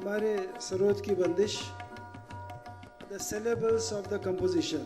हमारे सरोज की बंदिश, the syllables of the composition.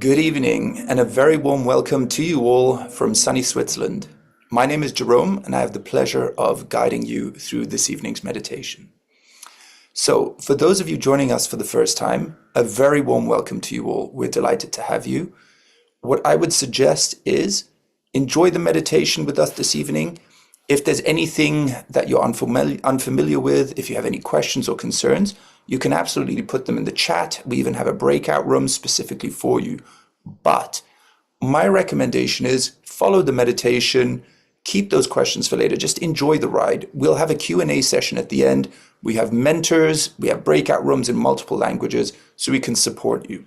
Good evening and a very warm welcome to you all from sunny Switzerland. My name is Jerome and I have the pleasure of guiding you through this evening's meditation. So for those of you joining us for the first time, a very warm welcome to you all. We're delighted to have you. What I would suggest is enjoy the meditation with us this evening. If there's anything that you're unfamiliar with, if you have any questions or concerns, you can absolutely put them in the chat. We even have a breakout room specifically for you. But my recommendation is follow the meditation, keep those questions for later, just enjoy the ride. We'll have a Q&A session at the end. We have mentors, we have breakout rooms in multiple languages, so we can support you.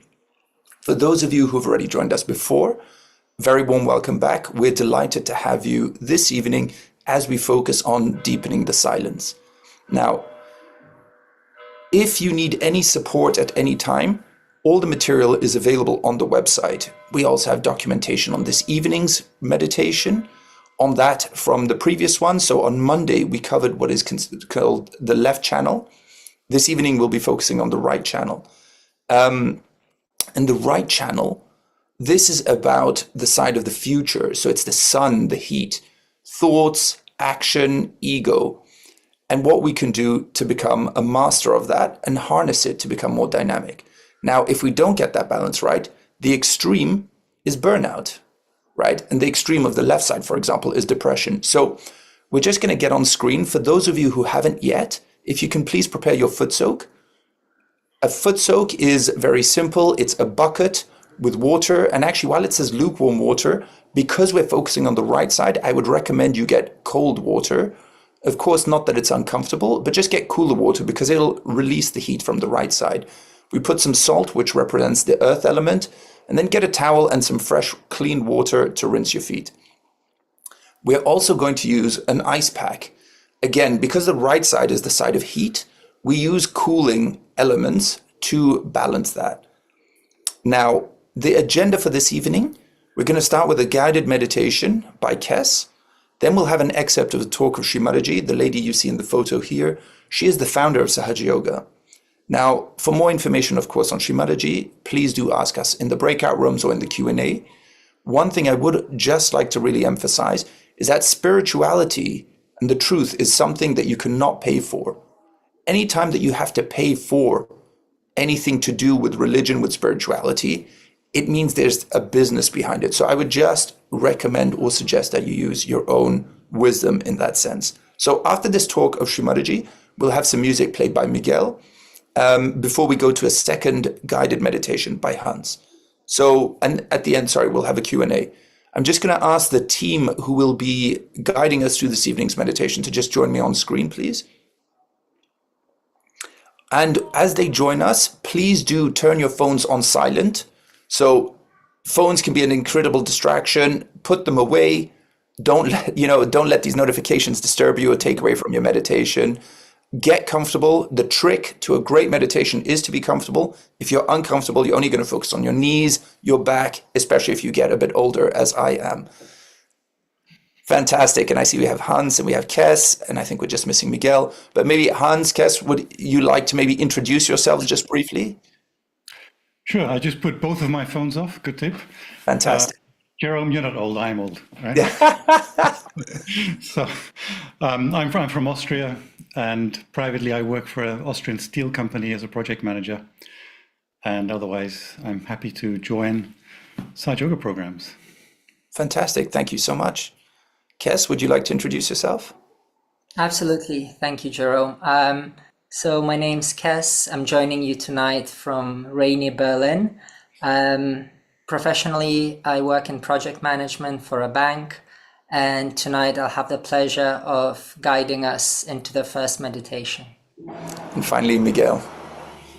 For those of you who've already joined us before, very warm welcome back. We're delighted to have you this evening as we focus on deepening the silence. Now, if you need any support at any time, all the material is available on the website. We also have documentation on this evening's meditation, on that from the previous one. So on Monday, we covered what is called the left channel. This evening, we'll be focusing on the right channel. And the right channel, this is about the side of the future. So it's the sun, the heat, thoughts, action, ego, and what we can do to become a master of that and harness it to become more dynamic. Now, if we don't get that balance right, the extreme is burnout, right? And the extreme of the left side, for example, is depression. So we're just going to get on screen. For those of you who haven't yet, if you can please prepare your foot soak. A foot soak is very simple. It's a bucket with water. And actually, while it says lukewarm water, because we're focusing on the right side, I would recommend you get cold water. Of course, not that it's uncomfortable, but just get cooler water because it'll release the heat from the right side. We put some salt, which represents the earth element, and then get a towel and some fresh, clean water to rinse your feet. We're also going to use an ice pack. Again, because the right side is the side of heat, we use cooling elements to balance that. Now, the agenda for this evening, we're going to start with a guided meditation by Kes. Then we'll have an excerpt of the talk of Shri Mataji, the lady you see in the photo here. She is the founder of Sahaja Yoga. Now, for more information, of course, on Shri Mataji, please do ask us in the breakout rooms or in the Q&A. One thing I would just like to really emphasize is that spirituality and the truth is something that you cannot pay for. Anytime that you have to pay for anything to do with religion, with spirituality, it means there's a business behind it. So I would just recommend or suggest that you use your own wisdom in that sense. So after this talk of Shri Mataji, we'll have some music played by Miguel before we go to a second guided meditation by Hans. So, and at the end, we'll have a Q&A. I'm just going to ask the team who will be guiding us through this evening's meditation to just join me on screen, please. And as they join us, please do turn your phones on silent. So phones can be an incredible distraction. Put them away. Don't let these notifications disturb you or take away from your meditation. Get comfortable. The trick to a great meditation is to be comfortable. If you're uncomfortable, you're only going to focus on your knees, your back, especially if you get a bit older, as I am. Fantastic. And I see we have Hans and we have Kes, and I think we're just missing Miguel. But maybe Hans, Kes, would you like to maybe introduce yourselves just briefly? Sure, I just put both of my phones off. Good tip. Fantastic. Jerome, you're not old, I'm old, right? Yeah. So I'm from Austria, and privately I work for an Austrian steel company as a project manager. And otherwise, I'm happy to join Sahaja Yoga programs. Fantastic. Thank you so much. Kes, would you like to introduce yourself? Absolutely. Thank you, Jerome. So my name's Kes. I'm joining you tonight from rainy Berlin. Professionally, I work in project management for a bank. And tonight I'll have the pleasure of guiding us into the first meditation. And finally, Miguel.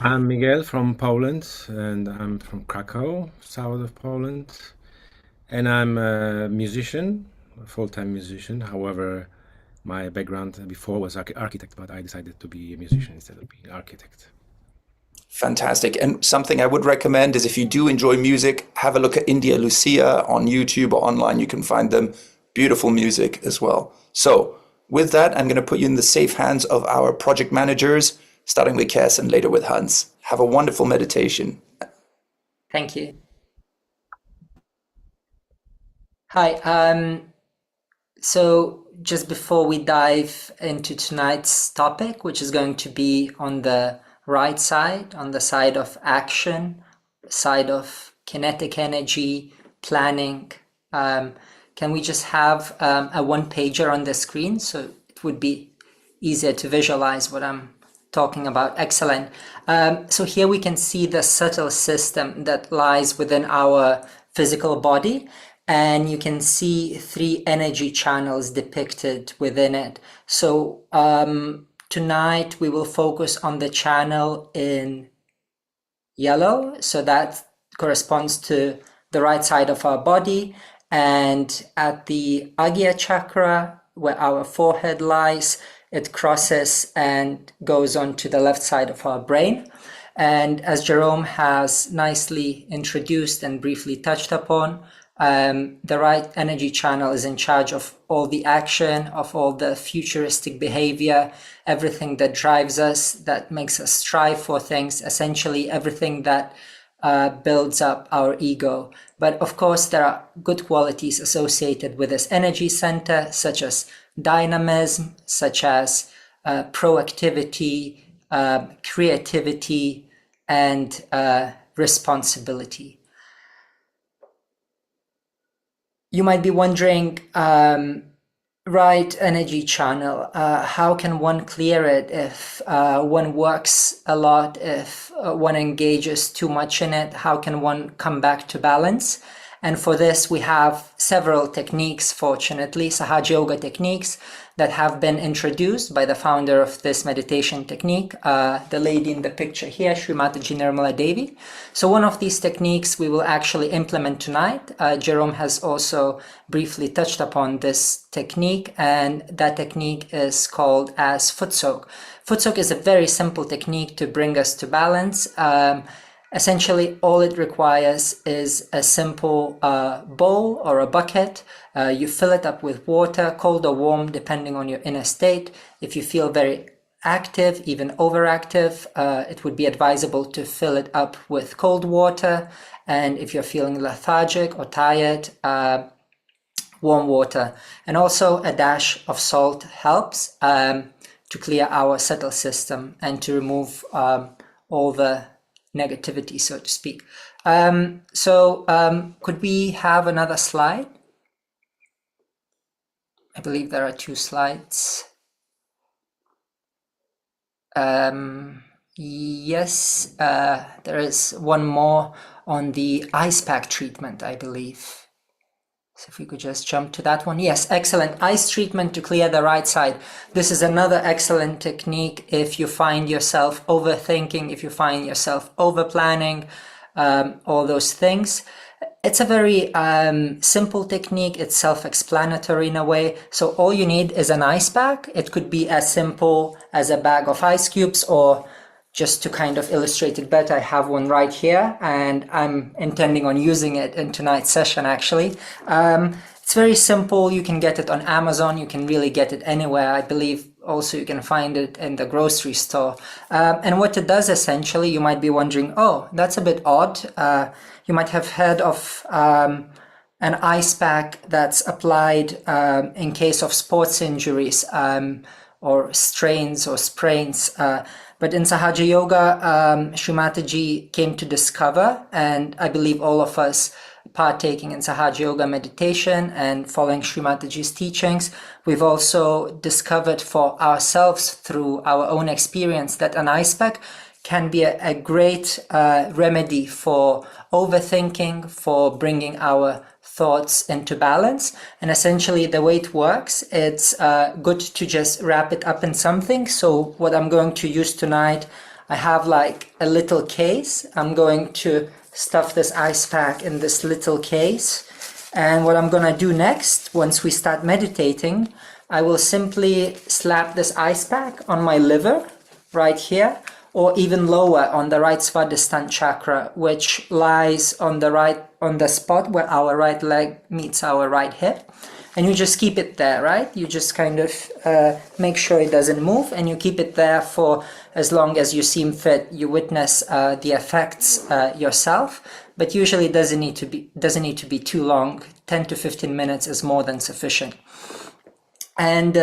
I'm Miguel from Poland, and I'm from Krakow, south of Poland. And I'm a musician, a full-time musician. However, my background before was architect, but I decided to be a musician instead of being an architect. Fantastic. And something I would recommend is if you do enjoy music, have a look at India Lucia on YouTube or online. You can find them. Beautiful music as well. So with that, I'm going to put you in the safe hands of our project managers, starting with Kes and later with Hans. Have a wonderful meditation. Thank you. Hi. So just before we dive into tonight's topic, which is going to be on the right side, on the side of action, side of kinetic energy, planning, can we just have a one-pager on the screen so it would be easier to visualize what I'm talking about? Excellent. So here we can see the subtle system that lies within our physical body, and you can see 3 energy channels depicted within it. So tonight we will focus on the channel in yellow, so that corresponds to the right side of our body, and at the Agya chakra, where our forehead lies, it crosses and goes on to the left side of our brain. And as Jerome has nicely introduced and briefly touched upon, the right energy channel is in charge of all the action, of all the futuristic behavior, everything that drives us, that makes us strive for things, essentially everything that builds up our ego. But of course, there are good qualities associated with this energy center, such as dynamism, such as proactivity, creativity, and responsibility. You might be wondering, right energy channel, how can one clear it if one works a lot, if one engages too much in it? How can one come back to balance? And for this, we have several techniques, fortunately, Sahaja Yoga techniques that have been introduced by the founder of this meditation technique, the lady in the picture here, Shri Mataji Nirmala Devi. So one of these techniques we will actually implement tonight. Jerome has also briefly touched upon this technique, and that technique is called as foot soak. Foot soak is a very simple technique to bring us to balance. Essentially, all it requires is a simple bowl or a bucket. You fill it up with water, cold or warm, depending on your inner state. If you feel very active, even overactive, it would be advisable to fill it up with cold water. And if you're feeling lethargic or tired, warm water. And also a dash of salt helps to clear our subtle system and to remove all the negativity, so to speak. Could we have another slide? I believe there are 2 slides. Yes, there is one more on the ice pack treatment, I believe. So if we could just jump to that one. Yes, excellent. Ice treatment to clear the right side. This is another excellent technique if you find yourself overthinking, if you find yourself over-planning, all those things. It's a very simple technique. It's self-explanatory in a way. So all you need is an ice pack. It could be as simple as a bag of ice cubes, or just to kind of illustrate it better, I have one right here, and I'm intending on using it in tonight's session, actually. It's very simple. You can get it on Amazon. You can really get it anywhere. I believe also you can find it in the grocery store. And what it does, essentially, you might be wondering, oh, that's a bit odd. You might have heard of an ice pack that's applied in case of sports injuries or strains or sprains. But in Sahaja Yoga, Shri Mataji came to discover, and I believe all of us partaking in Sahaja Yoga meditation and following Shri Mataji's teachings, we've also discovered for ourselves through our own experience that an ice pack can be a great remedy for overthinking, for bringing our thoughts into balance. And essentially the way it works, it's good to just wrap it up in something. So what I'm going to use tonight, I have like a little case. I'm going to stuff this ice pack in this little case. And what I'm going to do next, once we start meditating, I will simply slap this ice pack on my liver right here, or even lower on the right Svadhisthana chakra, which lies on the spot where our right leg meets our right hip. And you just keep it there, right? You just kind of make sure it doesn't move, and you keep it there for as long as you seem fit. You witness the effects yourself, but usually it doesn't need to be too long 10 to 15 minutes is more than sufficient. And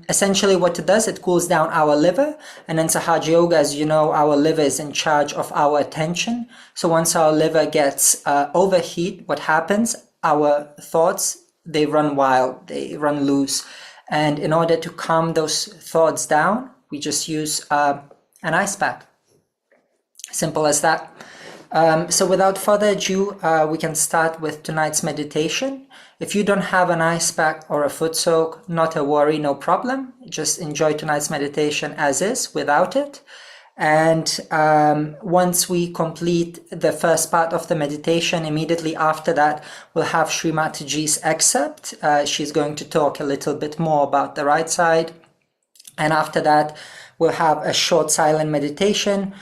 essentially what it does, it cools down our liver. And in Sahaja Yoga, as you know, our liver is in charge of our attention. So once our liver gets overheat, what happens? Our thoughts, they run wild, they run loose. And in order to calm those thoughts down, we just use an ice pack. Simple as that. So without further ado, we can start with tonight's meditation. If you don't have an ice pack or a foot soak, not a worry, no problem. Just enjoy tonight's meditation as is, without it. And once we complete the first part of the meditation, immediately after that, we'll have Shri Mataji's excerpt. She's going to talk a little bit more about the right side. And after that, we'll have a short silent meditation,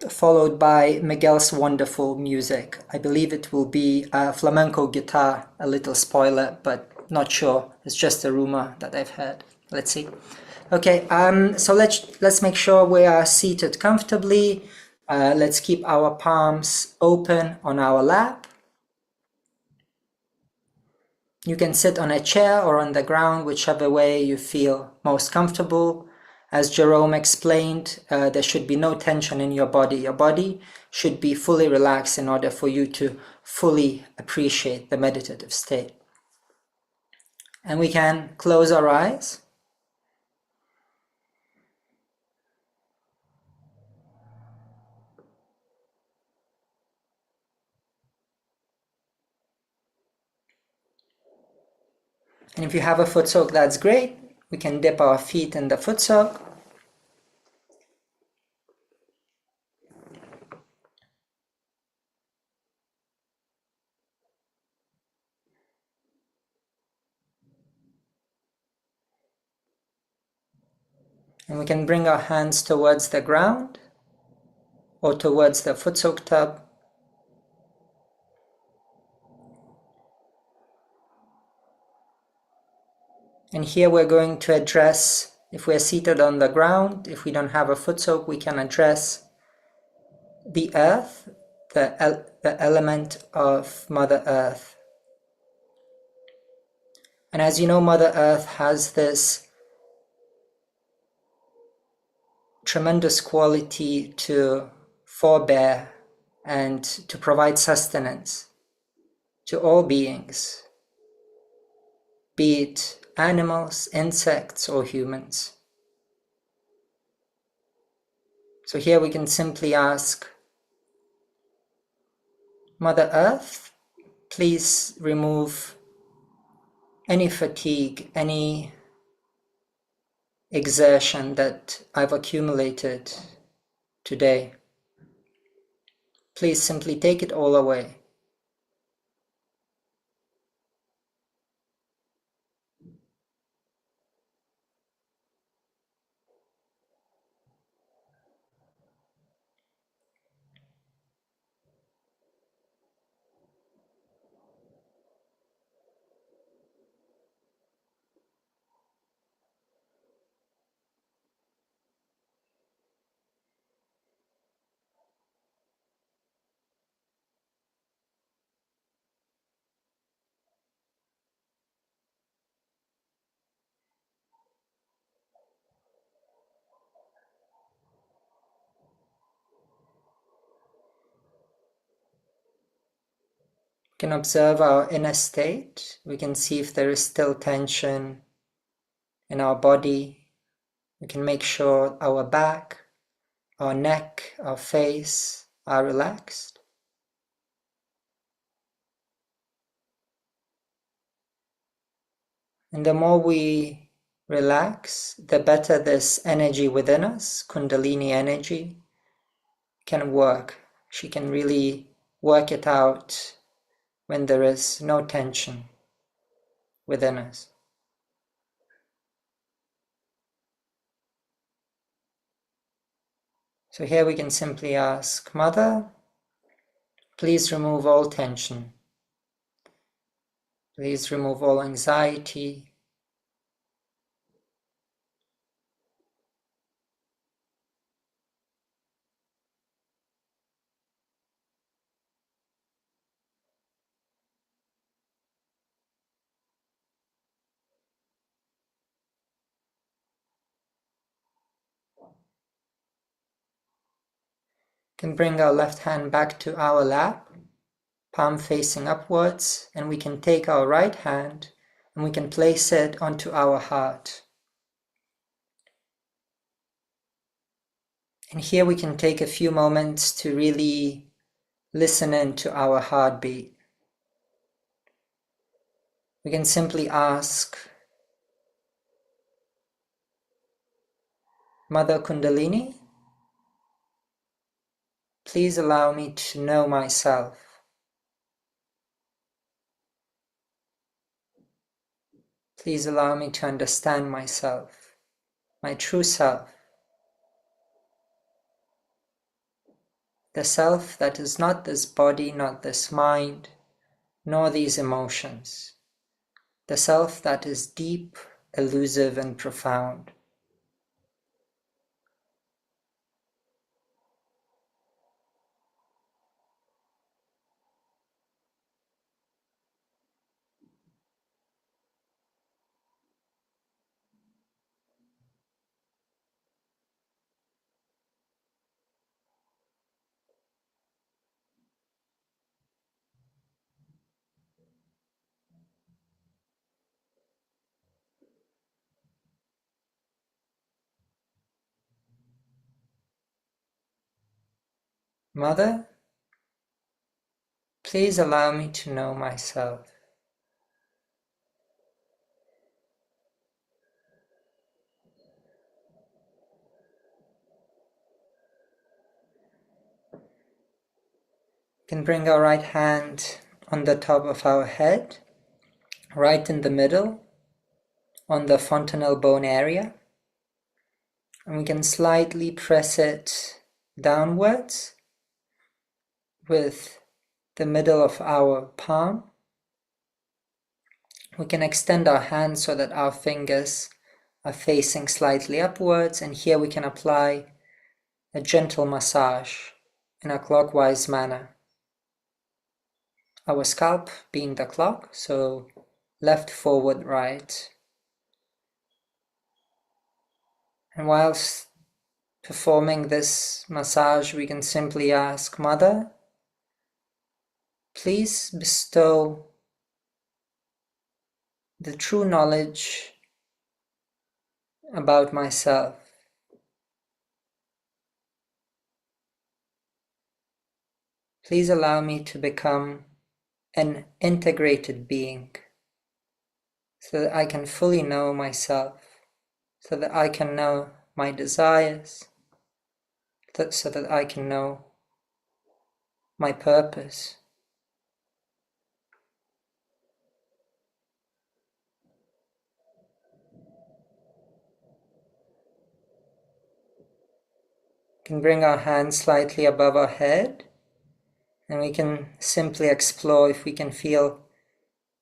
followed by Miguel's wonderful music. I believe it will be flamenco guitar, a little spoiler, but not sure. It's just a rumor that I've heard. Let's see. Okay, so let's make sure we are seated comfortably. Let's keep our palms open on our lap. You can sit on a chair or on the ground, whichever way you feel most comfortable. As Jerome explained, there should be no tension in your body. Your body should be fully relaxed in order for you to fully appreciate the meditative state. And we can close our eyes. And if you have a foot soak, that's great. We can dip our feet in the foot soak. And we can bring our hands towards the ground or towards the foot soak tub. And here we're going to address, if we're seated on the ground, if we don't have a foot soak, we can address the earth, the element of Mother Earth. And as you know, Mother Earth has this tremendous quality to forbear and to provide sustenance to all beings, be it animals, insects, or humans. So here we can simply ask, Mother Earth, please remove any fatigue, any exertion that I've accumulated today. Please simply take it all away. We can observe our inner state. We can see if there is still tension in our body. We can make sure our back, our neck, our face are relaxed. And the more we relax, the better this energy within us, Kundalini energy, can work. She can really work it out when there is no tension within us. So here we can simply ask, Mother, please remove all tension. Please remove all anxiety. can bring our left hand back to our lap, palm facing upwards, and we can take our right hand and we can place it onto our heart. And here we can take a few moments to really listen in to our heartbeat. We can simply ask, Mother Kundalini, please allow me to know myself. Please allow me to understand myself, my true self. The self that is not this body, not this mind, nor these emotions. The self that is deep, elusive, and profound. Mother, please allow me to know myself. We can bring our right hand on the top of our head, right in the middle, on the fontanel bone area, and we can slightly press it downwards with the middle of our palm. We can extend our hands so that our fingers are facing slightly upwards, and here we can apply a gentle massage in a clockwise manner. Our scalp being the clock, so left, forward, right. And whilst performing this massage, we can simply ask, Mother, please bestow the true knowledge about myself. Please allow me to become an integrated being so that I can fully know myself, so that I can know my desires, so that I can know my purpose. We can bring our hands slightly above our head, and we can simply explore if we can feel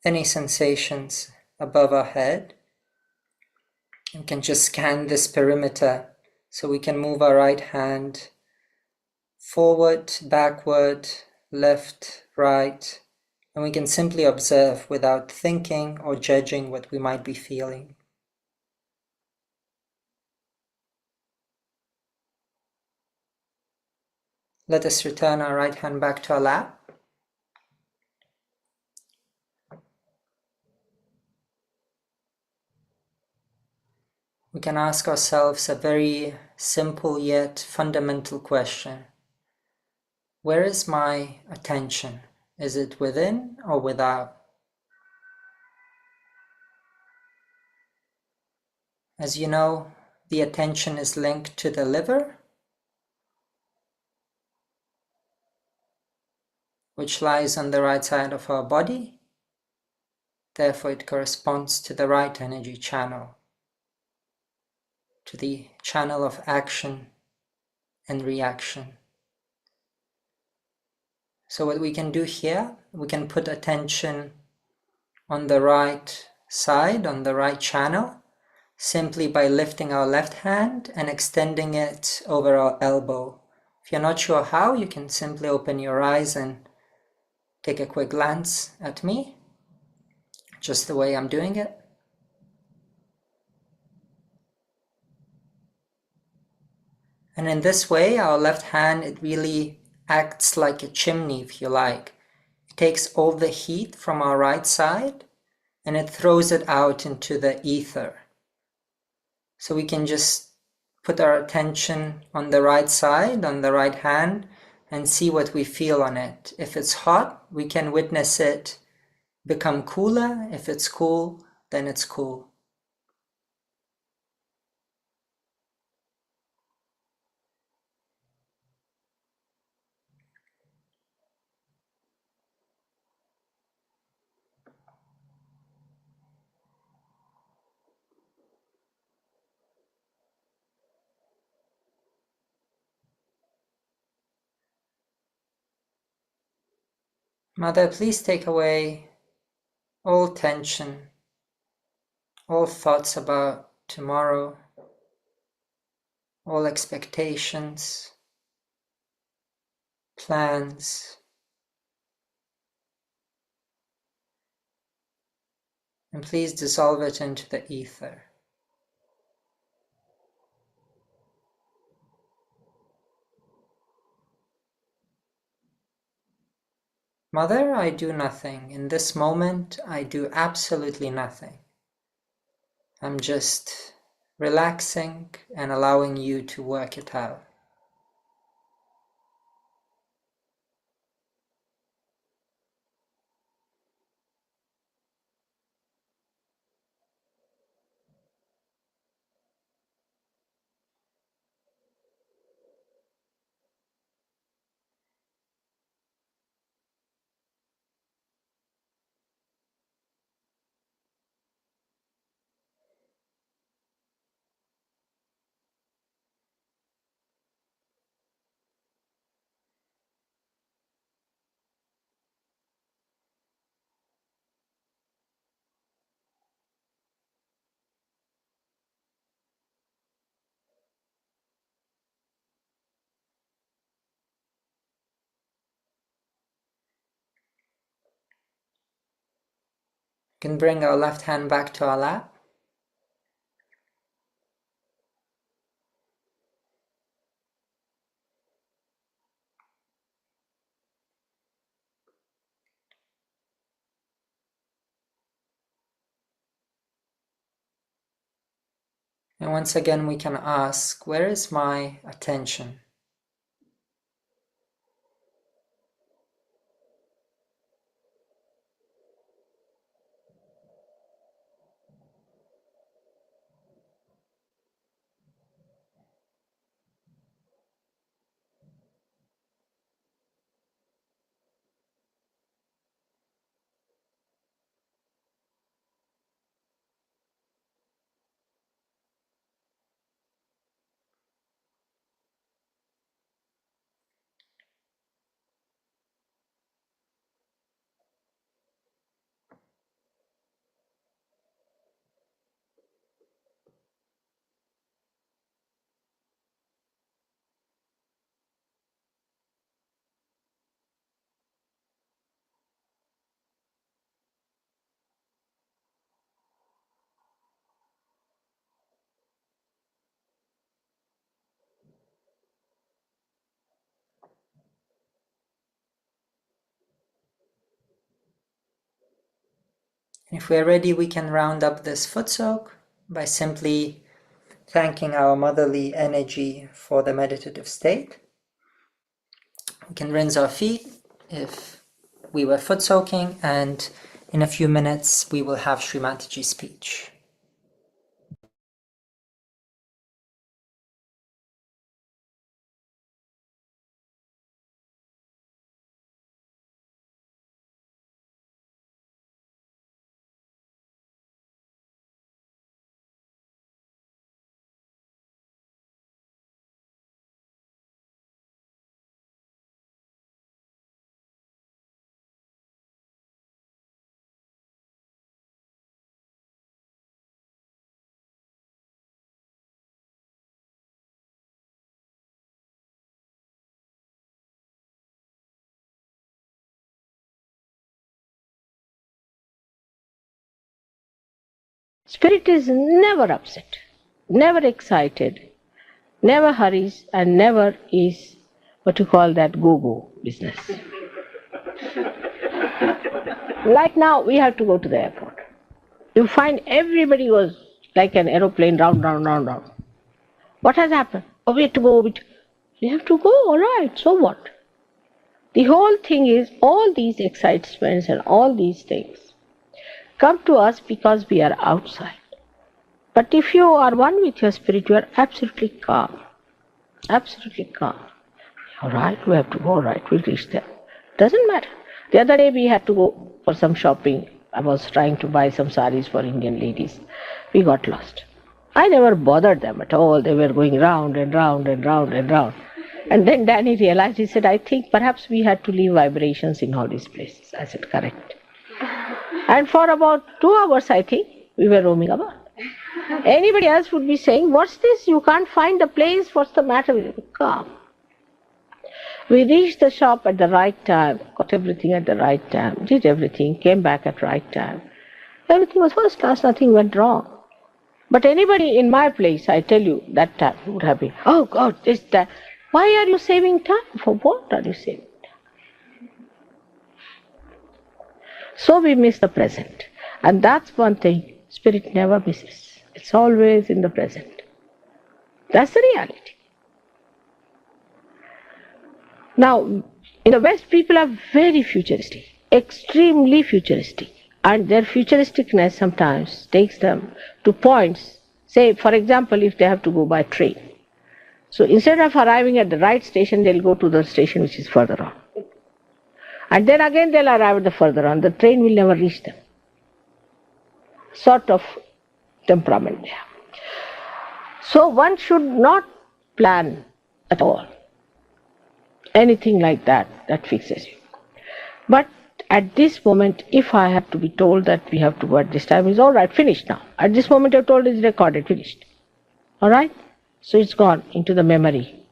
any sensations above our head. We can just scan this perimeter, so we can move our right hand forward, backward, left, right, and we can simply observe without thinking or judging what we might be feeling. Let us return our right hand back to our lap. We can ask ourselves a very simple yet fundamental question. Where is my attention? Is it within or without? As you know, the attention is linked to the liver, which lies on the right side of our body. Therefore, it corresponds to the right energy channel, to the channel of action and reaction. So what we can do here, we can put attention on the right side, on the right channel, simply by lifting our left hand and extending it over our elbow. If you're not sure how, you can simply open your eyes and take a quick glance at me, just the way I'm doing it. And in this way, our left hand, it really acts like a chimney, if you like. It takes all the heat from our right side and it throws it out into the ether. So we can just put our attention on the right side, on the right hand, and see what we feel on it. If it's hot, we can witness it become cooler. If it's cool, then it's cool. Mother, please take away all tension, all thoughts about tomorrow, all expectations, plans, and please dissolve it into the ether. Mother, I do nothing. In this moment, I do absolutely nothing. I'm just relaxing and allowing you to work it out. We can bring our left hand back to our lap. And once again, we can ask, where is my attention? If we're ready, we can round up this foot soak by simply thanking our motherly energy for the meditative state. We can rinse our feet if we were foot soaking, and in a few minutes we will have Shri Mataji's speech. Spirit is never upset, never excited, never hurries and never is what you call that go-go business. Like now, we have to go to the airport. You find everybody goes like an aeroplane, round, round, round, round. What has happened? Oh, we have to go. We have to go, all right, so what? The whole thing is, all these excitements and all these things come to us because we are outside. But if you are one with your spirit, you are absolutely calm. Absolutely calm. All right, we have to go, all right, we'll reach there. Doesn't matter. The other day we had to go for some shopping. I was trying to buy some saris for Indian ladies. We got lost. I never bothered them at all. They were going round and round and round and round. And then Danny realized, he said, I think perhaps we had to leave vibrations in all these places. I said, correct. And for about 2 hours, I think, we were roaming about. Anybody else would be saying, what's this? You can't find the place. What's the matter with you? Calm. We reached the shop at the right time, got everything at the right time, did everything, came back at right time. Everything was first class, nothing went wrong. But anybody in my place, I tell you, that time would have been, oh God, this, that. Why are you saving time? For what are you saving time? So we miss the present. And that's one thing Spirit never misses. It's always in the present. That's the reality. Now, in the West, people are very futuristic, extremely futuristic. And their futuristicness sometimes takes them to points. Say, for example, if they have to go by train. So instead of arriving at the right station, they'll go to the station which is further on. And then again they'll arrive at the further on. The train will never reach them. Sort of temperament there. So one should not plan at all anything like that, that fixes you. But at this moment, if I have to be told that we have to go at this time, it's all right, finished now. At this moment you're told it's recorded, finished. All right? So it's gone into the memory.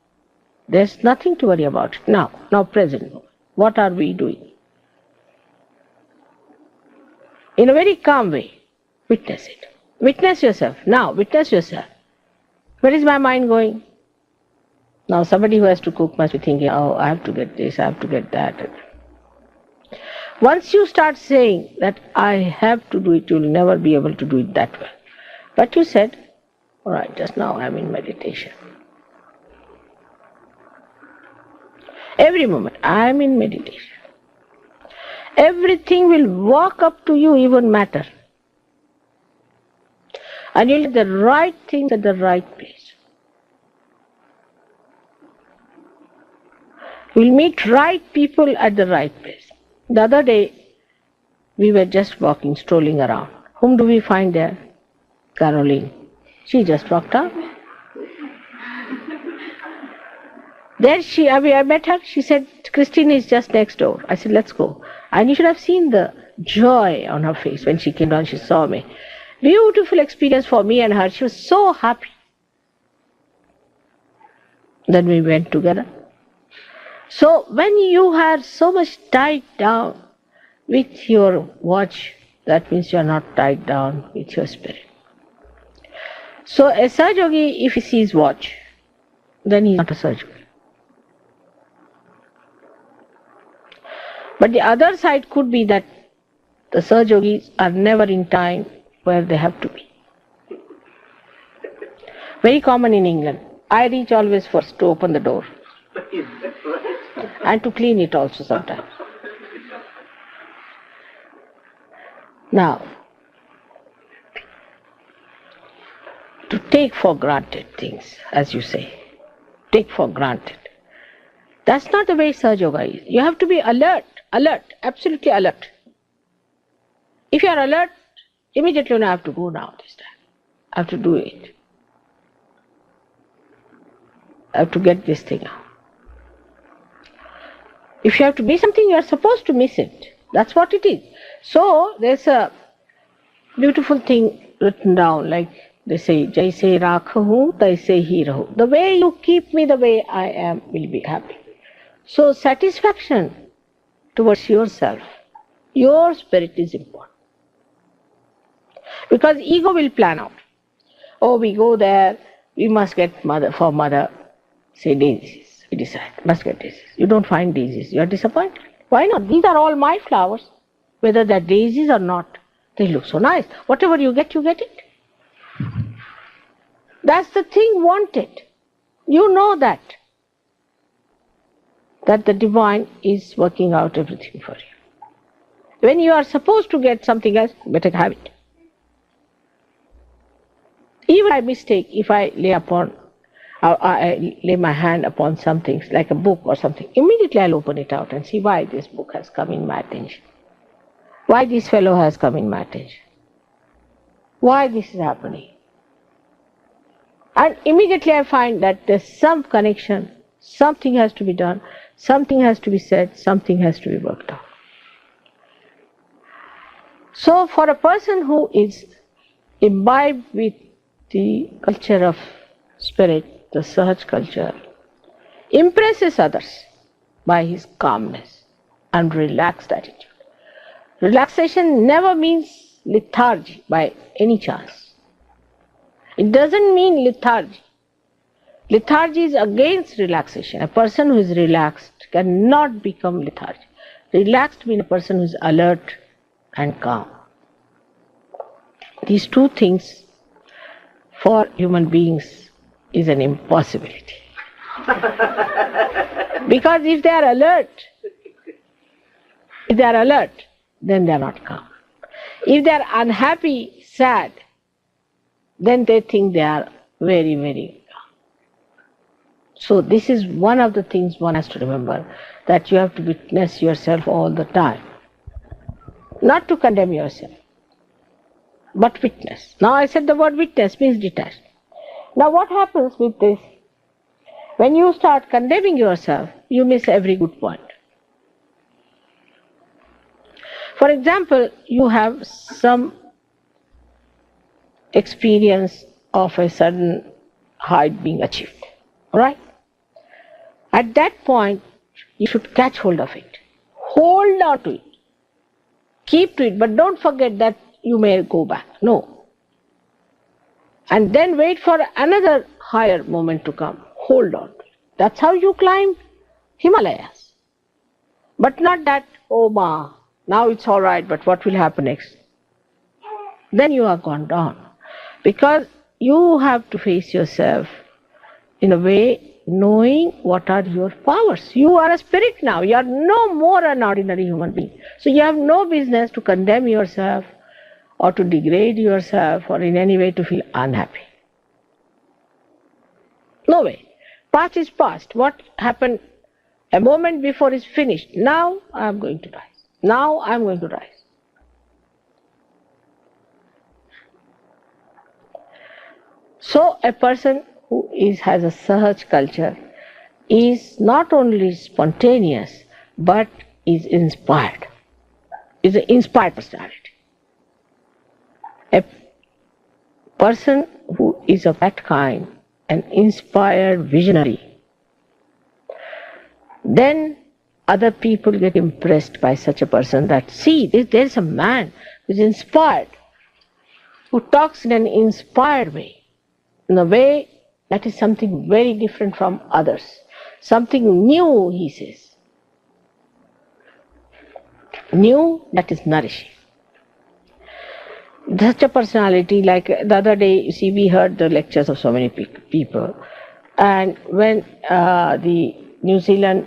There's nothing to worry about it. Now present moment. What are we doing? In a very calm way, witness it. Witness yourself. Now, witness yourself. Where is my mind going? Now somebody who has to cook must be thinking, oh, I have to get this, I have to get that. Once you start saying that I have to do it, you'll never be able to do it that well. But you said, all right, just now I'm in meditation. Every moment I'm in meditation. Everything will walk up to you, even matter. And you'll do the right things at the right place. You'll meet right people at the right place. The other day, we were just walking, strolling around. Whom do we find there? Caroline. She just walked up. There I met her. She said, Christine is just next door. I said, let's go. And you should have seen the joy on her face when she came down, she saw me. Beautiful experience for me and her. She was so happy. Then we went together. So when you are so much tied down with your watch, that means you are not tied down with your spirit. So a Sahaja Yogi, if he sees watch, then he is not a Sahaja Yogi. But the other side could be that the Sahaja Yogis are never in time where they have to be. Very common in England. I reach always first to open the door. And to clean it also sometimes. Now, to take for granted things, as you say, take for granted. That's not the way Sahaja Yoga is. You have to be alert, absolutely alert. If you are alert, immediately you know I have to go now this time. I have to do it. I have to get this thing out. If you have to miss something, you are supposed to miss it. That's what it is. So there's a beautiful thing written down, like they say, Jaise rakhahu, taise hi rahu. The way you keep me the way I am will be happy. So satisfaction towards yourself, your spirit is important. Because ego will plan out. Oh, we go there, we must get mother, for mother, say daisies. We decide, must get daisies. You don't find daisies, you are disappointed. Why not? These are all my flowers. Whether they're daisies or not, they look so nice. Whatever you get it. That's the thing wanted. You know that the divine is working out everything for you. When you are supposed to get something else, better have it. Even by mistake, if I lay my hand upon something like a book or something, immediately I'll open it out and see why this book has come in my attention. Why this fellow has come in my attention. Why this is happening. And immediately I find that there's some connection, something has to be done, something has to be said, something has to be worked out. So for a person who is imbibed with the culture of spirit, the Sahaja culture, impresses others by his calmness and relaxed attitude. Relaxation never means lethargy by any chance. It doesn't mean lethargy. Lethargy is against relaxation. A person who is relaxed cannot become lethargic. Relaxed means a person who is alert and calm. These two things for human beings is an impossibility. Because if they are alert, then they are not calm. If they are unhappy, sad, then they think they are very, very calm. So this is one of the things one has to remember, that you have to witness yourself all the time. Not to condemn yourself, but witness. Now I said the word witness means detached. Now what happens with this? When you start condemning yourself, you miss every good point. For example, you have some experience of a sudden height being achieved, right? At that point, you should catch hold of it. Hold on to it. Keep to it, but don't forget that you may go back. No. And then wait for another higher moment to come. Hold on to it. That's how you climb Himalayas. But not that, oh ma, now it's all right, but what will happen next? Then you are gone down. Because you have to face yourself in a way knowing what are your powers. You are a spirit now. You are no more an ordinary human being. So you have no business to condemn yourself or to degrade yourself or in any way to feel unhappy. No way. Past is past. What happened a moment before is finished. Now I am going to rise. Now I am going to rise. So a person who has a Sahaja culture is not only spontaneous but is inspired. Is an inspired personality. A person who is of that kind, an inspired visionary, then other people get impressed by such a person that, see, there is a man who is inspired, who talks in an inspired way, in a way that is something very different from others. Something new, he says. New that is nourishing. Such a personality, like the other day, you see, we heard the lectures of so many people, and when the New Zealand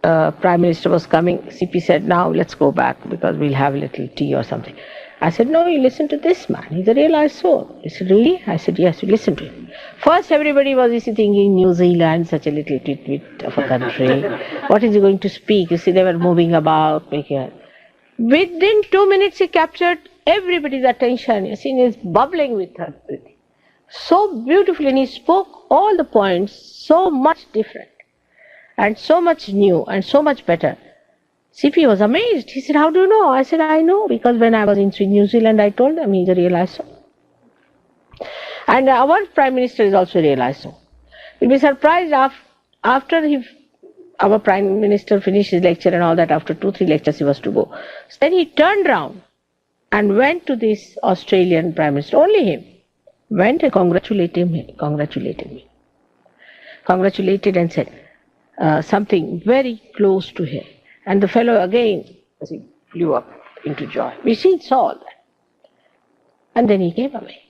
Prime Minister was coming, CP said, now let's go back because we'll have a little tea or something. I said, no, you listen to this man, he's a realized soul. He said, really? I said, yes, you listen to him. First everybody was thinking, New Zealand, such a little twit of a country, what is he going to speak? You see, they were moving about, within 2 minutes he captured everybody's attention. You see, he's bubbling with her. So beautifully, and he spoke all the points so much different, and so much new, and so much better. CP was amazed. He said, how do you know? I said, I know, because when I was in New Zealand, I told them he's a realized soul. And our Prime Minister is also a realized soul. You'll be surprised after our Prime Minister finished his lecture and all that, after 2-3 lectures he was to go. So then he turned round and went to this Australian Prime Minister, only him, went and congratulated and said something very close to him. And the fellow again, as he flew up into joy. We saw all that. And then he came away.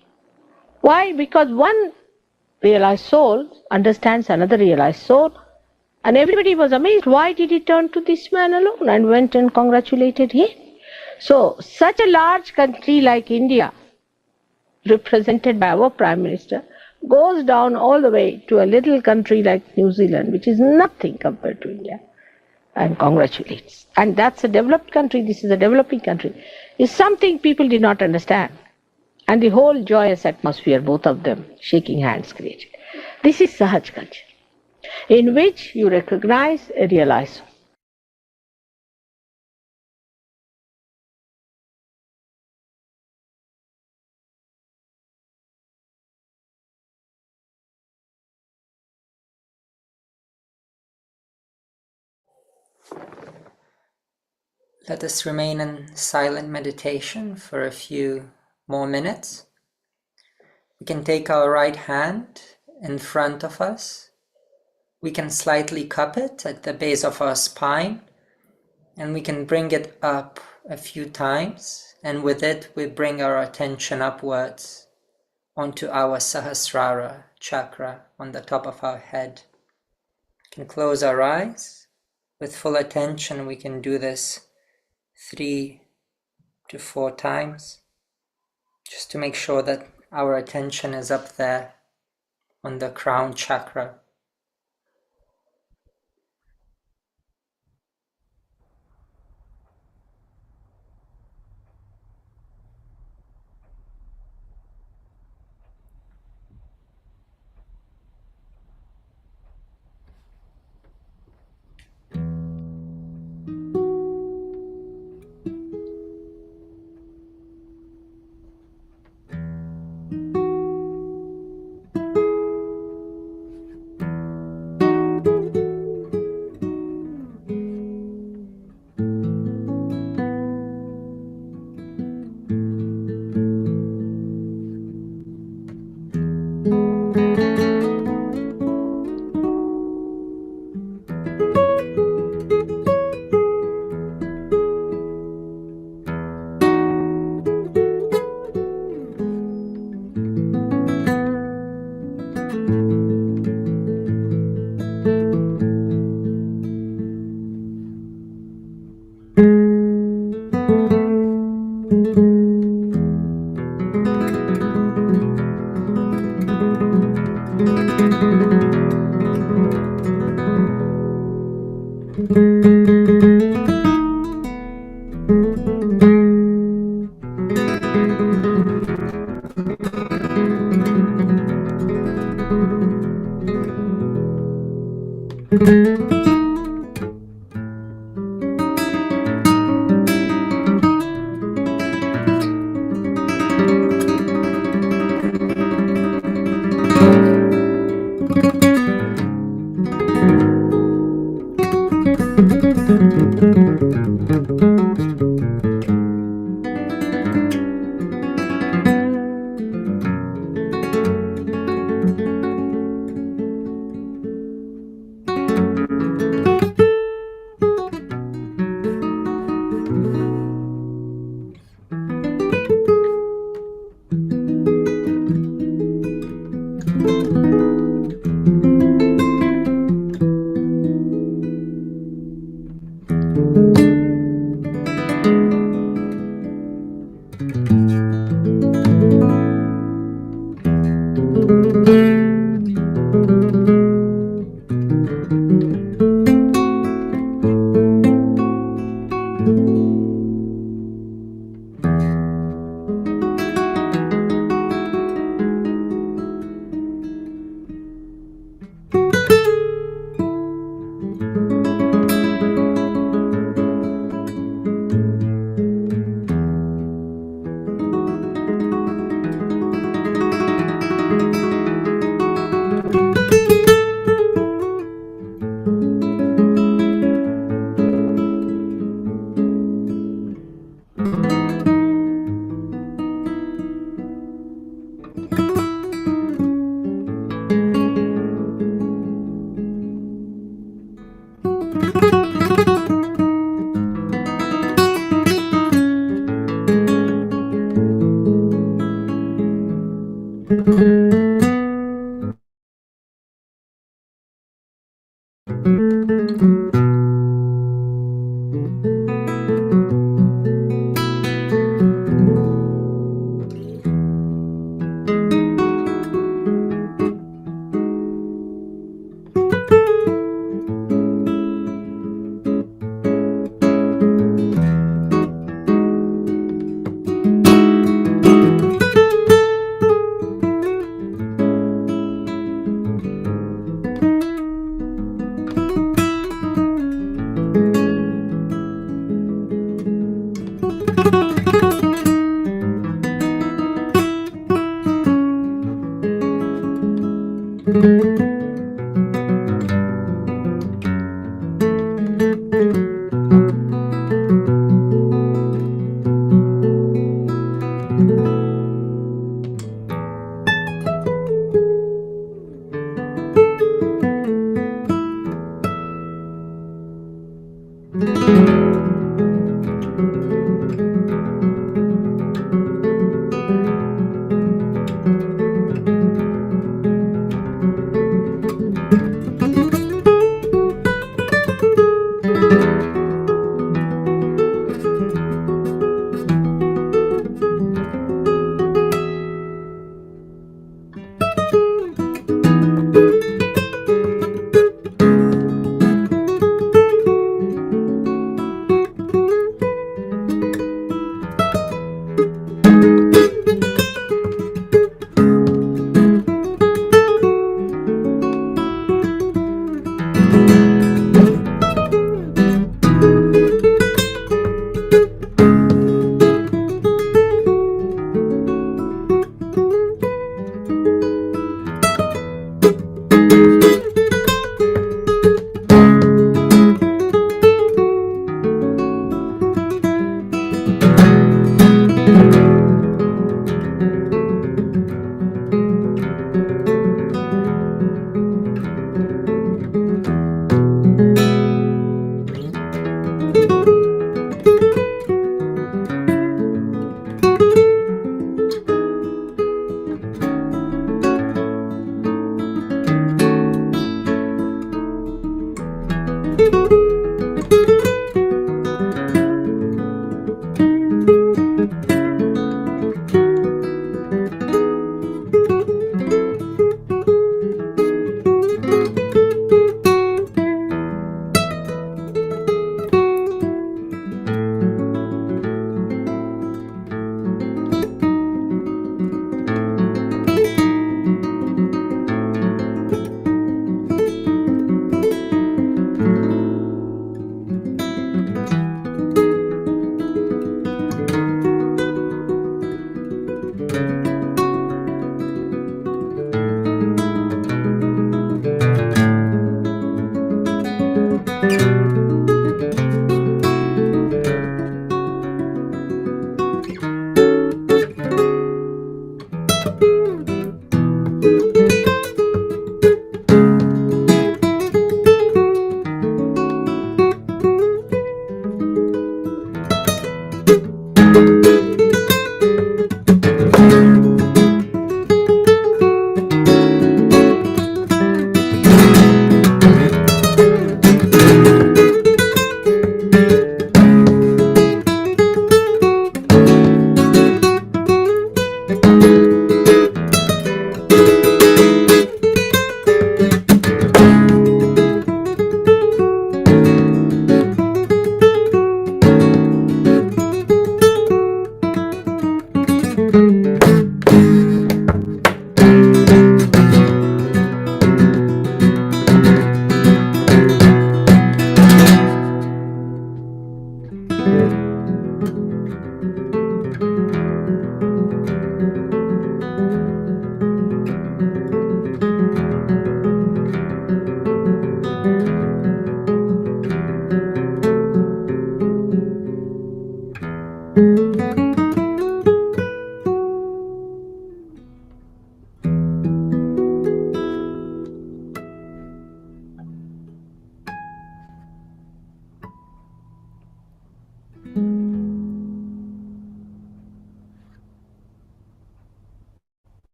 Why? Because one realized soul understands another realized soul, and everybody was amazed. Why did he turn to this man alone and went and congratulated him? So, such a large country like India, represented by our Prime Minister, goes down all the way to a little country like New Zealand, which is nothing compared to India, and congratulates. And that's a developed country, this is a developing country. It's something people did not understand. And the whole joyous atmosphere, both of them shaking hands, created. This is Sahaj culture, in which you recognize a realized soul. Let us remain in silent meditation for a few more minutes. We can take our right hand in front of us. We can slightly cup it at the base of our spine, and we can bring it up a few times, and with it we bring our attention upwards onto our Sahasrara chakra on the top of our head. We can close our eyes. With full attention we can do this 3 to 4 times, just to make sure that our attention is up there on the crown chakra.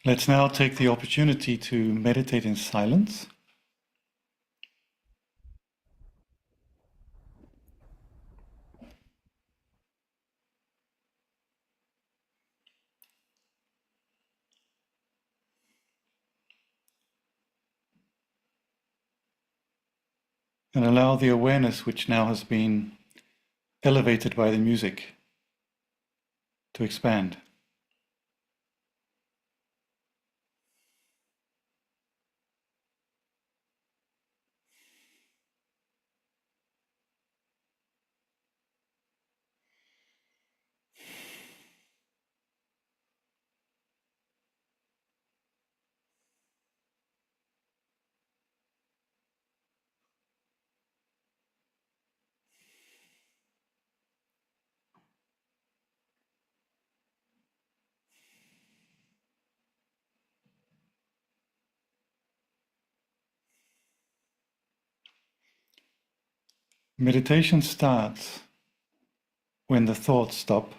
Let's now take the opportunity to meditate in silence. And allow the awareness which now has been elevated by the music to expand. Meditation starts when the thoughts stop.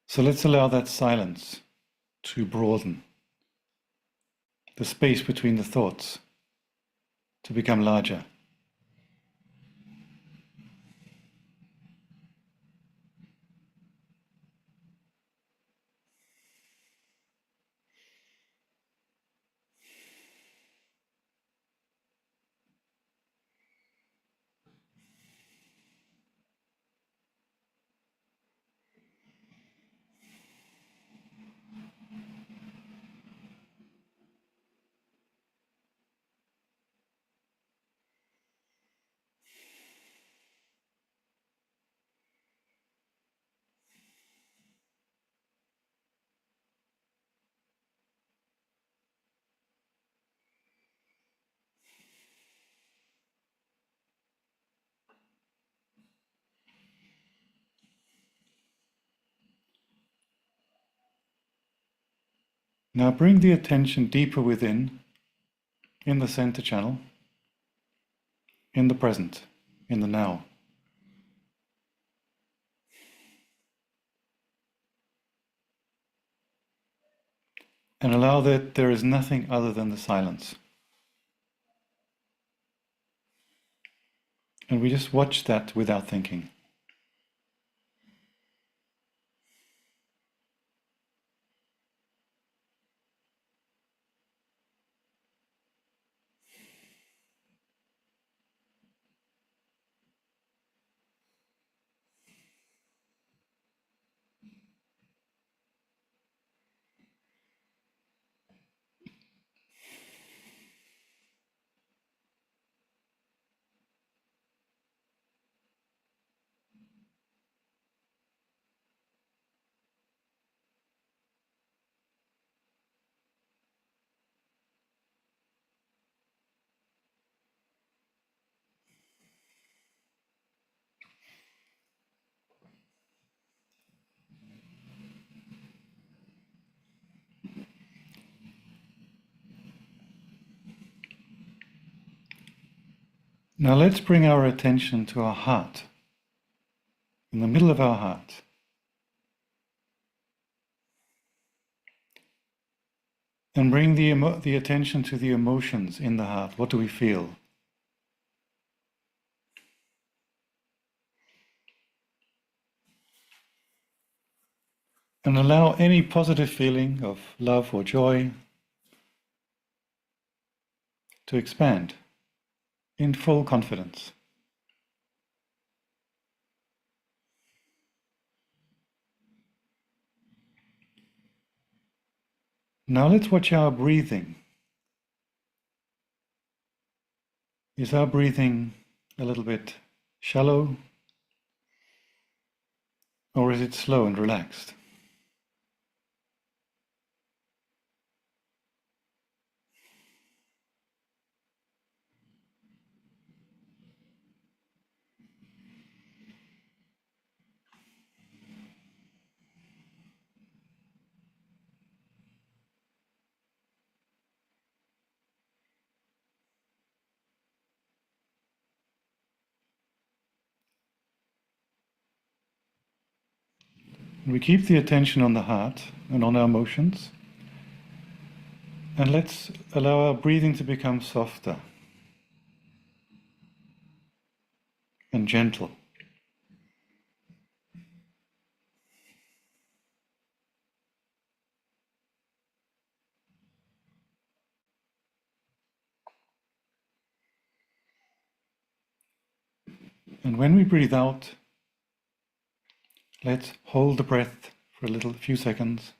So let's allow that silence to broaden, the space between the thoughts to become larger. Now bring the attention deeper within, in the center channel, in the present, in the now. And allow that there is nothing other than the silence. And we just watch that without thinking. Now let's bring our attention to our heart, in the middle of our heart. And bring the attention to the emotions in the heart. What do we feel? And allow any positive feeling of love or joy to expand in full confidence. Now let's watch our breathing. Is our breathing a little bit shallow, or is it slow and relaxed? We keep the attention on the heart and on our emotions. And let's allow our breathing to become softer and gentle. And when we breathe out, let's hold the breath for a few seconds.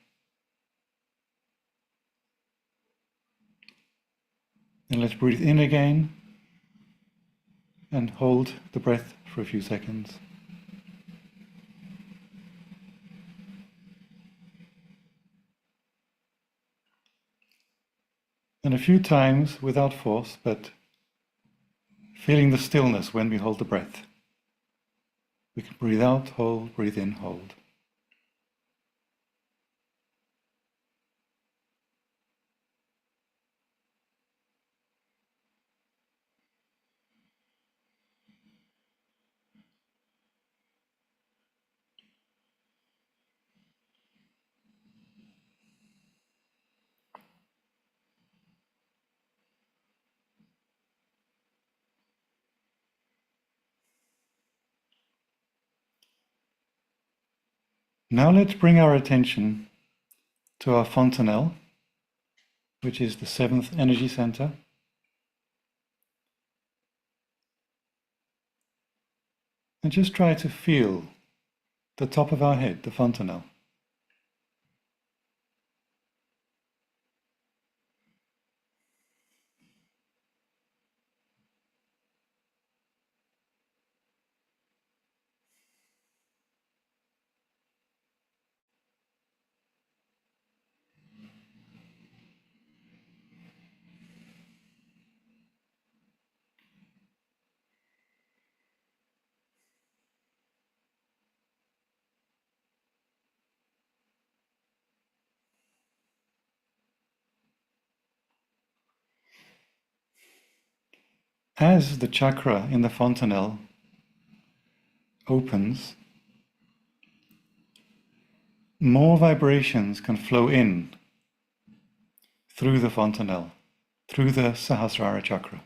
And let's breathe in again and hold the breath for a few seconds. And a few times without force, but feeling the stillness when we hold the breath. We can breathe out, hold, breathe in, hold. Now let's bring our attention to our fontanelle, which is the 7th energy center. And just try to feel the top of our head, the fontanelle. As the chakra in the fontanelle opens, more vibrations can flow in through the fontanelle, through the Sahasrara chakra.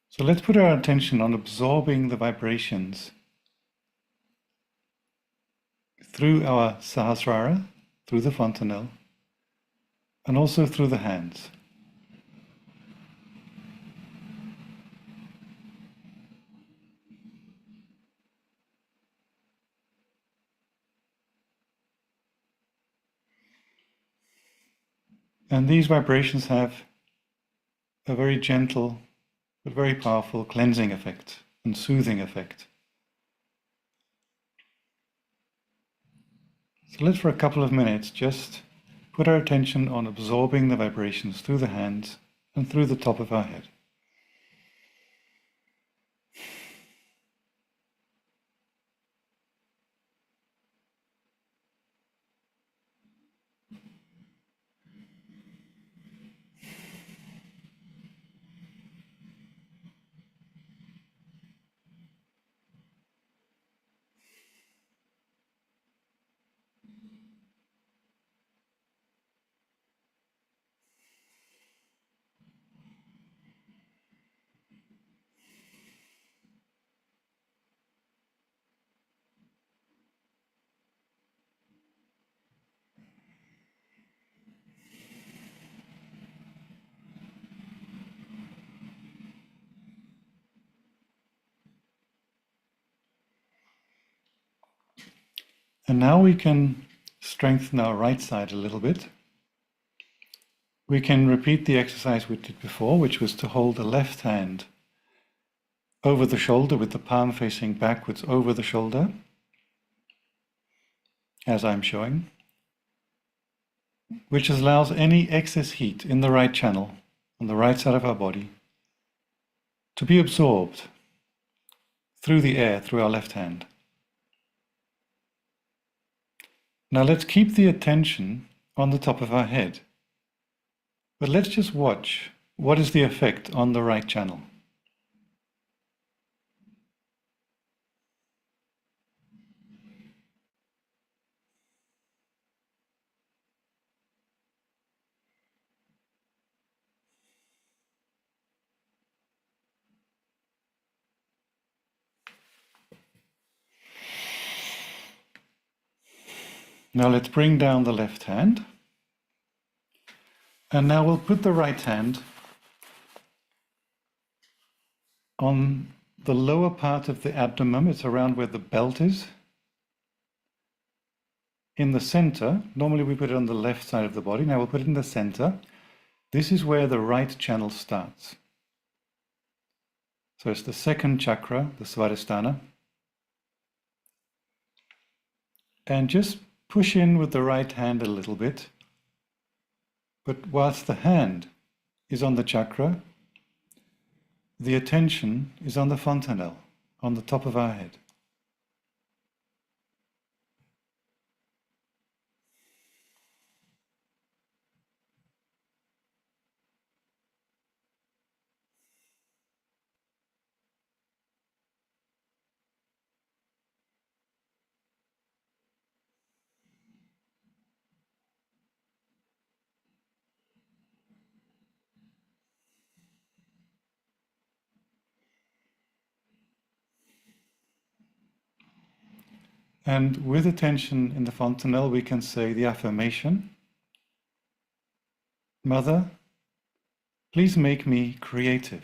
So let's put our attention on absorbing the vibrations through our Sahasrara, through the fontanelle, and also through the hands. And these vibrations have a very gentle but very powerful cleansing effect and soothing effect. So let's for a couple of minutes just put our attention on absorbing the vibrations through the hands and through the top of our head. And now we can strengthen our right side a little bit. We can repeat the exercise we did before, which was to hold the left hand over the shoulder with the palm facing backwards over the shoulder, as I'm showing, which allows any excess heat in the right channel, on the right side of our body, to be absorbed through the air, through our left hand. Now let's keep the attention on the top of our head, but let's just watch what is the effect on the right channel. Now let's bring down the left hand. And now we'll put the right hand on the lower part of the abdomen. It's around where the belt is. In the center, normally we put it on the left side of the body. Now we'll put it in the center. This is where the right channel starts. So it's the second chakra, the Svadhisthana. And just push in with the right hand a little bit. But whilst the hand is on the chakra, the attention is on the fontanelle, on the top of our head. And with attention in the fontanelle, we can say the affirmation, Mother, please make me creative.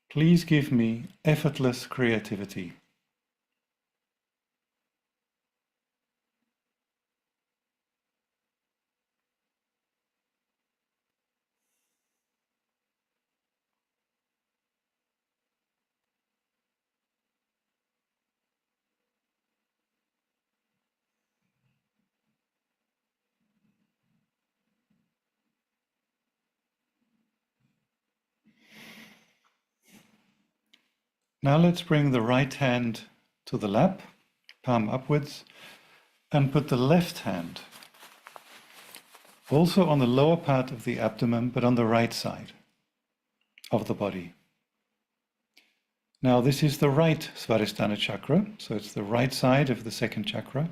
Please give me effortless creativity. Now let's bring the right hand to the lap, palm upwards, and put the left hand also on the lower part of the abdomen, but on the right side of the body. Now this is the right Svadhisthana chakra, so it's the right side of the second chakra.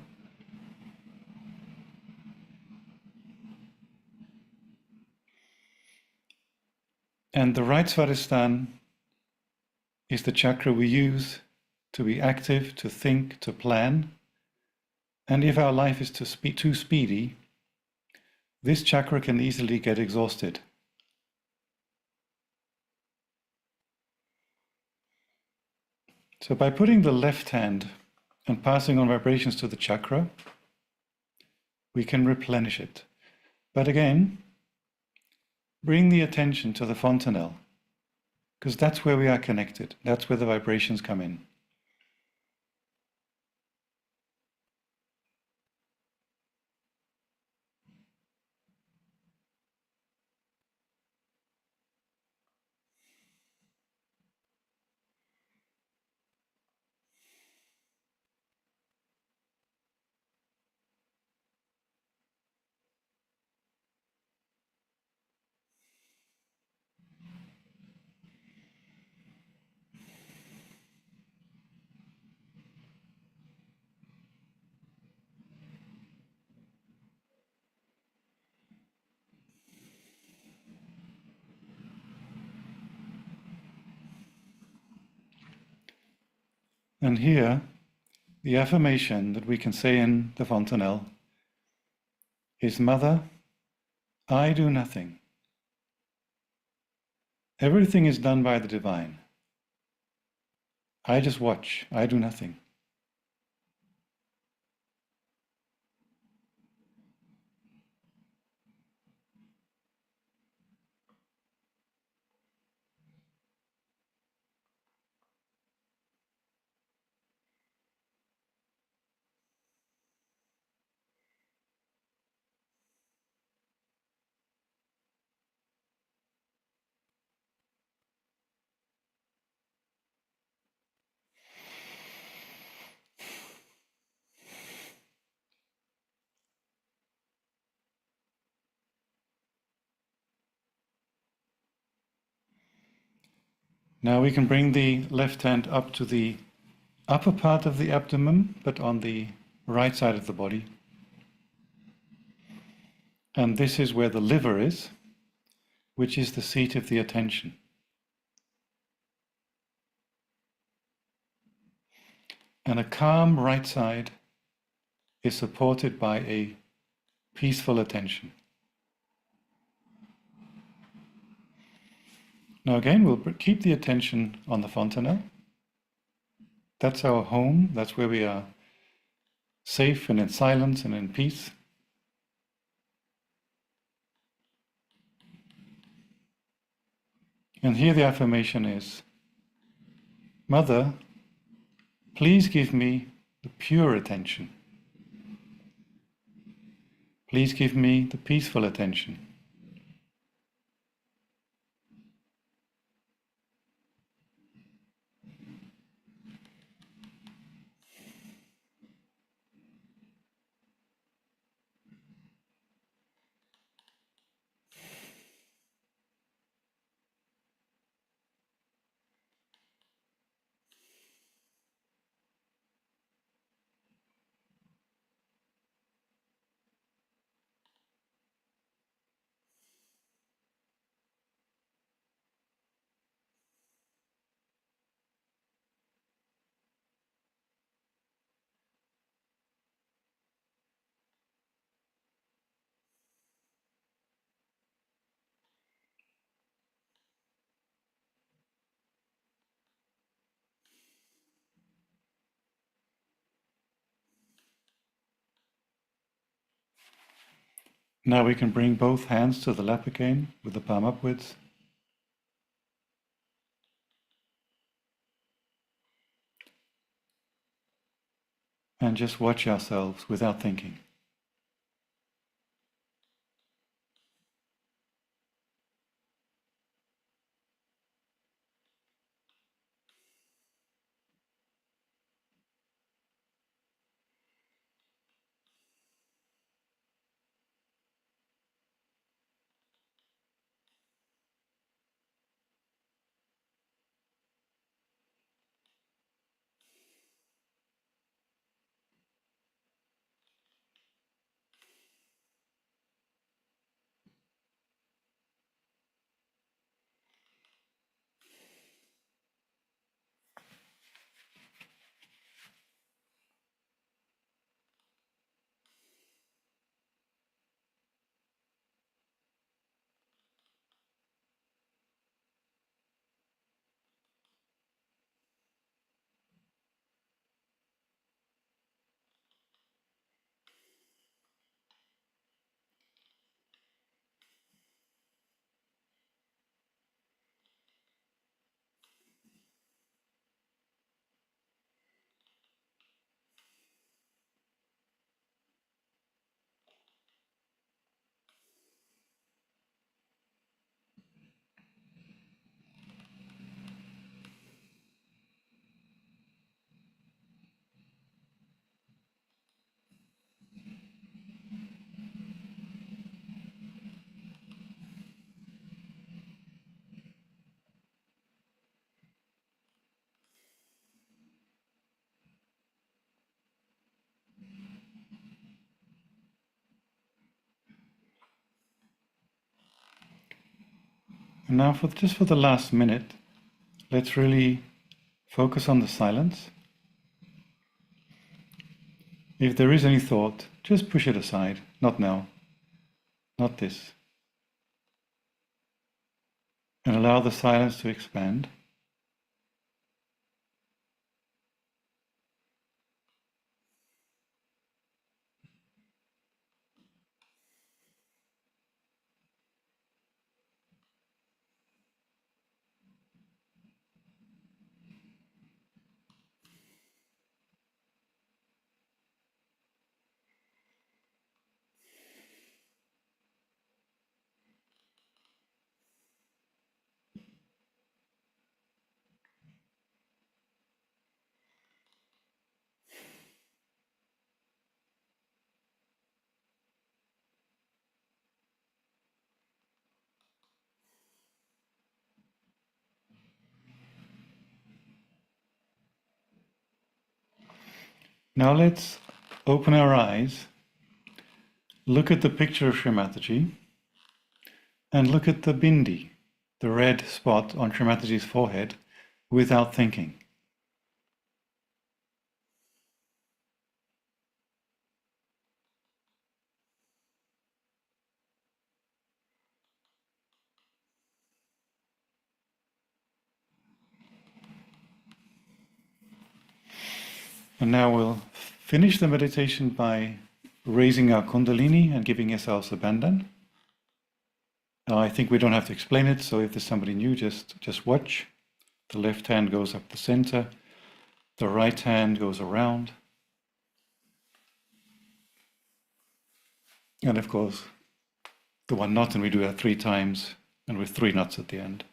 And the right Svadhisthana is the chakra we use to be active, to think, to plan. And if our life is too speedy, this chakra can easily get exhausted. So by putting the left hand and passing on vibrations to the chakra, we can replenish it. But again, bring the attention to the fontanelle, because that's where we are connected. That's where the vibrations come in. And here, the affirmation that we can say in the fontanelle is, Mother, I do nothing. Everything is done by the divine. I just watch. I do nothing. Now we can bring the left hand up to the upper part of the abdomen, but on the right side of the body. And this is where the liver is, which is the seat of the attention. And a calm right side is supported by a peaceful attention. Now again, we'll keep the attention on the fontanelle. That's our home, that's where we are safe and in silence and in peace. And here the affirmation is, Mother, please give me the pure attention. Please give me the peaceful attention. Now we can bring both hands to the lap again with the palm upwards. And just watch ourselves without thinking. And now just for the last minute, let's really focus on the silence. If there is any thought, just push it aside. Not now, not this. And allow the silence to expand. Now let's open our eyes, look at the picture of Shri Mataji, and look at the bindi, the red spot on Shri Mataji's forehead, without thinking. And now we'll finish the meditation by raising our Kundalini and giving ourselves a bandhan. Now, I think we don't have to explain it, so if there's somebody new, just watch. The left hand goes up the center, the right hand goes around. And of course, the one knot, and we do that 3 times, and with 3 knots at the end.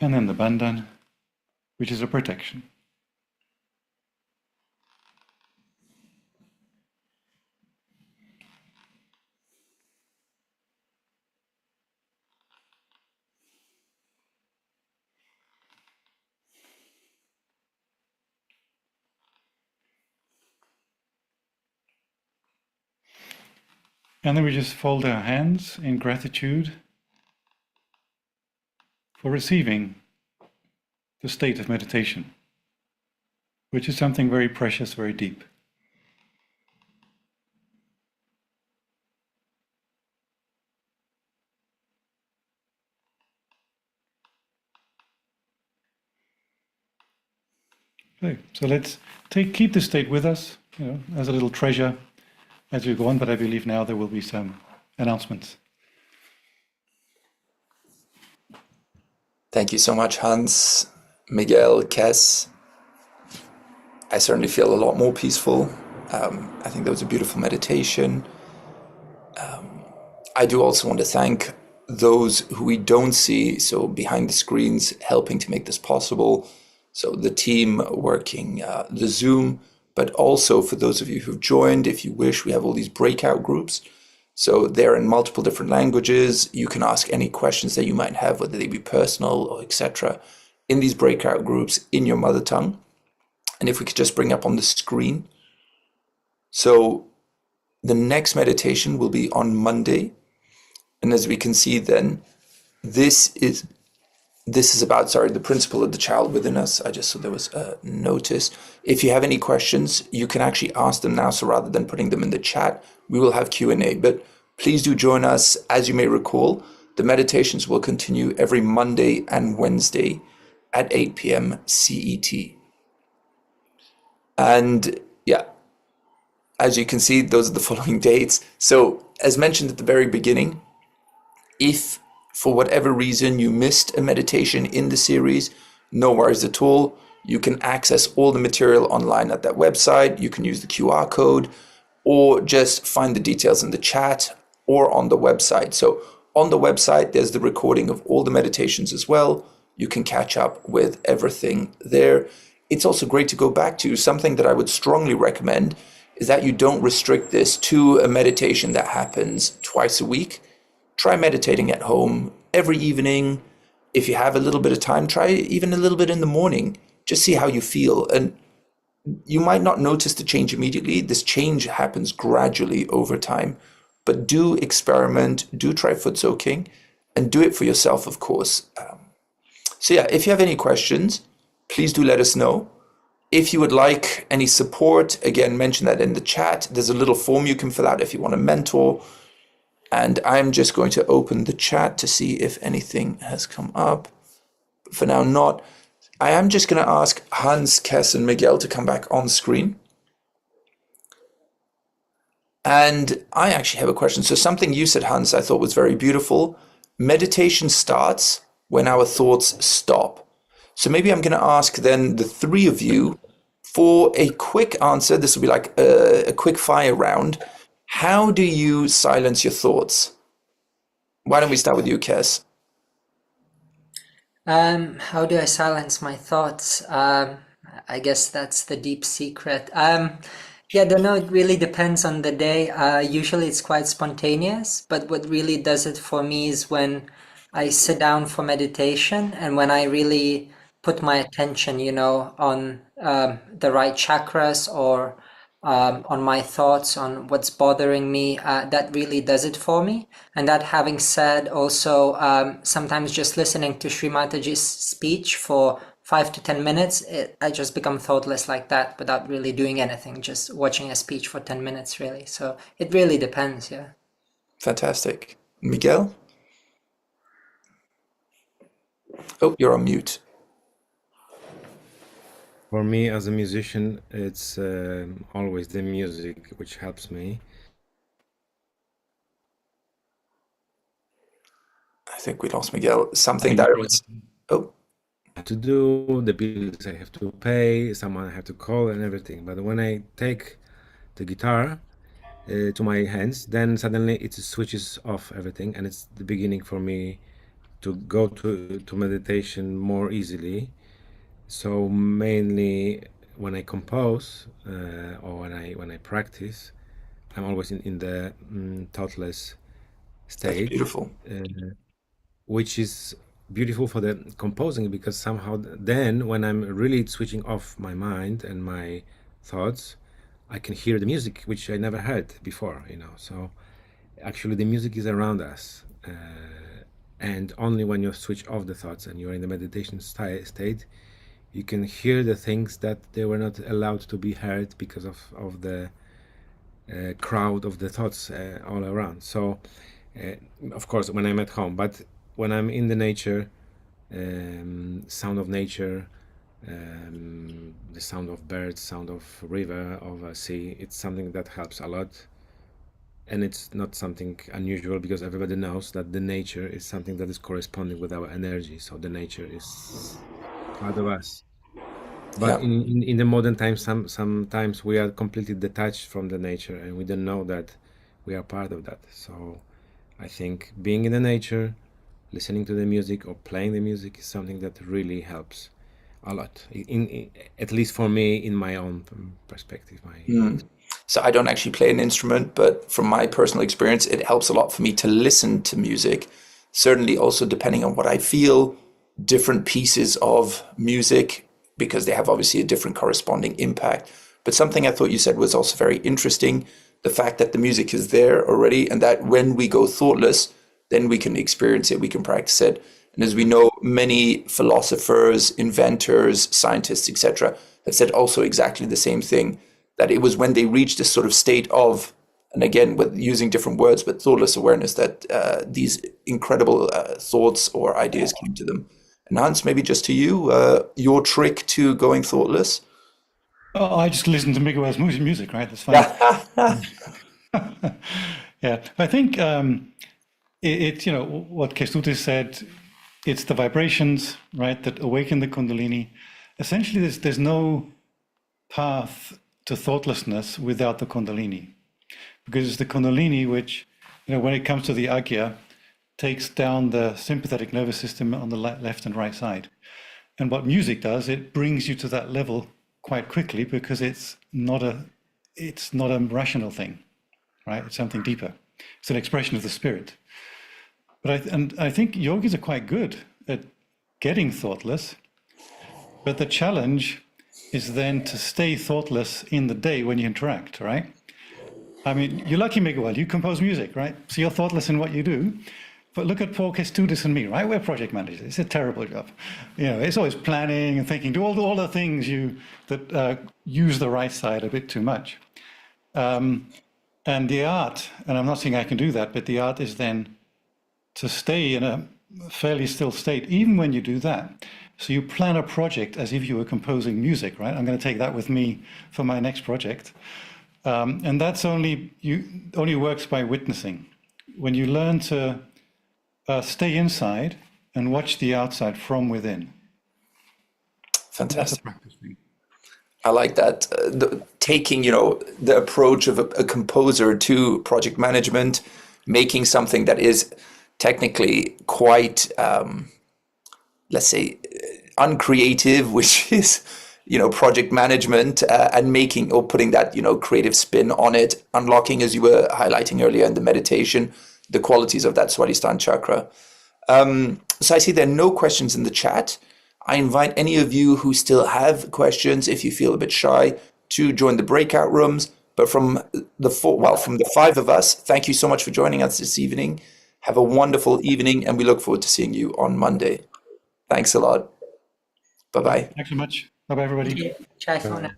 And then the bandhan, which is a protection. And then we just fold our hands in gratitude for receiving the state of meditation, which is something very precious, very deep. Okay, so let's keep this state with us, as a little treasure as we go on, but I believe now there will be some announcements. Thank you so much, Hans, Miguel, Kes. I certainly feel a lot more peaceful. I think that was a beautiful meditation. I do also want to thank those who we don't see, so behind the screens, helping to make this possible. So the team working the Zoom, but also for those of you who've joined, if you wish, we have all these breakout groups. So they're in multiple different languages. You can ask any questions that you might have, whether they be personal or etc., in these breakout groups in your mother tongue. And if we could just bring up on the screen. So the next meditation will be on Monday. And as we can see then, this is about, the principle of the child within us. I just saw there was a notice. If you have any questions, you can actually ask them now. So rather than putting them in the chat, we will have Q&A. But please do join us. As you may recall, the meditations will continue every Monday and Wednesday at 8 p.m. CET. And yeah, as you can see, those are the following dates. So as mentioned at the very beginning, if for whatever reason you missed a meditation in the series, no worries at all. You can access all the material online at that website. You can use the QR code or just find the details in the chat or on the website. So on the website, there's the recording of all the meditations as well. You can catch up with everything there. It's also great to go back to. Something that I would strongly recommend is that you don't restrict this to a meditation that happens twice a week. Try meditating at home every evening. If you have a little bit of time, try even a little bit in the morning. Just see how you feel. And you might not notice the change immediately. This change happens gradually over time. But do experiment, do try foot soaking, and do it for yourself, of course. So yeah, if you have any questions, please do let us know. If you would like any support, again, mention that in the chat. There's a little form you can fill out if you want a mentor. And I'm just going to open the chat to see if anything has come up. For now, not. I am just going to ask Hans, Kes, and Miguel to come back on screen. And I actually have a question. So something you said, Hans, I thought was very beautiful. Meditation starts when our thoughts stop. So maybe I'm going to ask then the three of you for a quick answer. This will be like a quick fire round. How do you silence your thoughts? Why don't we start with you, Kes? How do I silence my thoughts? I guess that's the deep secret. Yeah, I don't know. It really depends on the day. Usually it's quite spontaneous, but what really does it for me is when I sit down for meditation and when I really put my attention, on the right chakras or on my thoughts, on what's bothering me. That really does it for me. And that having said, also sometimes just listening to Shri Mataji's speech for 5 to 10 minutes, I just become thoughtless like that without really doing anything, just watching a speech for 10 minutes, really. So it really depends, yeah. Fantastic. Miguel? Oh, you're on mute. For me, as a musician, it's always the music which helps me. I think we lost Miguel. Something that was... Oh. To do, the bills I have to pay, someone I have to call and everything. But when I take the guitar to my hands, then suddenly it switches off everything, and it's the beginning for me to go to meditation more easily. So mainly when I compose or when I practice, I'm always in the thoughtless state. That's beautiful. Which is beautiful for the composing, because somehow then when I'm really switching off my mind and my thoughts, I can hear the music, which I never heard before, So actually the music is around us. And only when you switch off the thoughts and you're in the meditation state, you can hear the things that they were not allowed to be heard because of the crowd of the thoughts all around. So, of course, when I'm at home, but when I'm in the nature, sound of nature, the sound of birds, sound of river, of a sea, it's something that helps a lot. And it's not something unusual, because everybody knows that the nature is something that is corresponding with our energy. So the nature is part of us. But in the modern times, sometimes we are completely detached from the nature, and we don't know that we are part of that. So I think being in the nature, listening to the music or playing the music is something that really helps a lot. At least for me, in my own perspective. So I don't actually play an instrument, but from my personal experience, it helps a lot for me to listen to music. Certainly also depending on what I feel, different pieces of music, because they have obviously a different corresponding impact. But something I thought you said was also very interesting, the fact that the music is there already, and that when we go thoughtless, then we can experience it, we can practice it. And as we know, many philosophers, inventors, scientists, etc., have said also exactly the same thing, that it was when they reached this sort of state of, and again, with using different words, but thoughtless awareness, that these incredible thoughts or ideas came to them. And Hans, maybe just to you, your trick to going thoughtless? Oh, I just listen to Miguel's music, right? That's fine. Yeah, I think what Kestutis said, it's the vibrations, right, that awaken the Kundalini. Essentially, there's no path to thoughtlessness without the Kundalini, because it's the Kundalini which, when it comes to the Agya, takes down the sympathetic nervous system on the left and right side. And what music does, it brings you to that level quite quickly, because it's not a rational thing, right? It's something deeper. It's an expression of the spirit. But I think yogis are quite good at getting thoughtless, but the challenge is then to stay thoughtless in the day when you interact, right? I mean, you're lucky, Miguel, you compose music, right? So you're thoughtless in what you do. But look at Paul Kestutis and me, right? We're project managers. It's a terrible job. It's always planning and thinking, do all the things that use the right side a bit too much. And the art, and I'm not saying I can do that, but the art is then to stay in a fairly still state, even when you do that. So you plan a project as if you were composing music, right? I'm going to take that with me for my next project. And that's only works by witnessing. When you learn to stay inside and watch the outside from within. Fantastic. That's a practice thing. I like that. Taking, the approach of a composer to project management, making something that is technically quite, let's say, uncreative, which is, project management, and making or putting that, creative spin on it, unlocking, as you were highlighting earlier in the meditation, the qualities of that Swadhisthana chakra. So I see there are no questions in the chat. I invite any of you who still have questions, if you feel a bit shy, to join the breakout rooms. But from the five of us, thank you so much for joining us this evening. Have a wonderful evening, and we look forward to seeing you on Monday. Thanks a lot. Bye-bye. Thanks so much. Bye-bye, everybody. Thank you. Ciao for now.